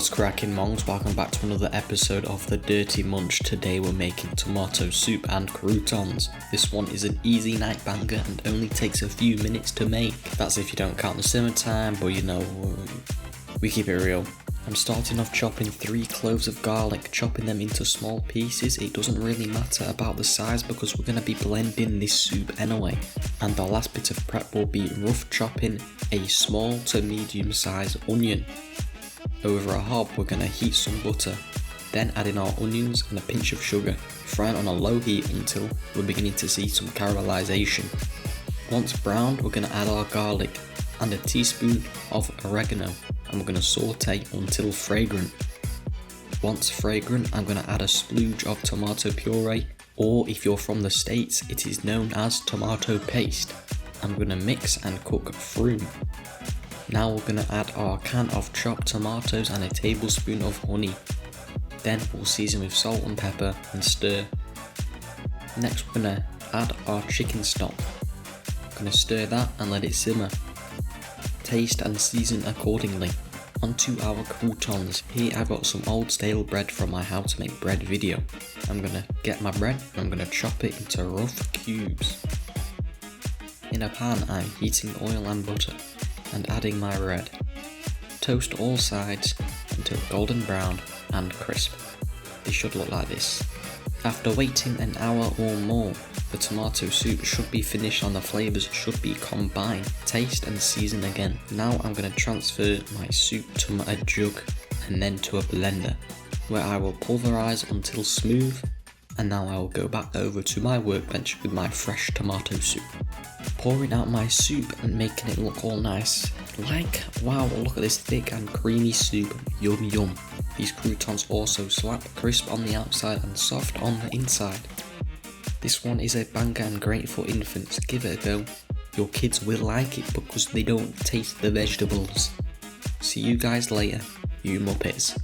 What's cracking, mongs? Welcome back to another episode of the Dirty Munch. Today we're making tomato soup and croutons. This one is an easy night banger and only takes a few minutes to make. That's if you don't count the simmer time, but you know, we keep it real. I'm starting off chopping 3 cloves of garlic, chopping them into small pieces. It doesn't really matter about the size because we're going to be blending this soup anyway. And the last bit of prep will be rough chopping a small to medium size onion. Over a hob we're going to heat some butter, then add in our onions and a pinch of sugar, frying on a low heat until we're beginning to see some caramelization. Once browned we're going to add our garlic and a teaspoon of oregano, and we're going to saute until fragrant. Once fragrant, I'm going to add a splooge of tomato puree, or if you're from the States it is known as tomato paste. I'm going to mix and cook through. Now we're going to add our can of chopped tomatoes and a tablespoon of honey. Then we'll season with salt and pepper and stir. Next we're going to add our chicken stock. We're going to stir that and let it simmer. Taste and season accordingly. Onto our croutons. Here I've got some old stale bread from my how to make bread video. I'm going to get my bread and I'm going to chop it into rough cubes. In a pan I'm heating oil and butter and adding my bread. Toast all sides until golden brown and crisp. They should look like this. After waiting an hour or more, the tomato soup should be finished and the flavours should be combined. Taste and season again. Now I'm going to transfer my soup to a jug and then to a blender, where I will pulverise until smooth, and now I will go back over to my workbench with my fresh tomato soup. Pouring out my soup and making it look all nice. Like, wow, look at this thick and creamy soup. Yum yum. These croutons also slap, crisp on the outside and soft on the inside. This one is a banger and great for infants. Give it a go. Your kids will like it because they don't taste the vegetables. See you guys later, you muppets.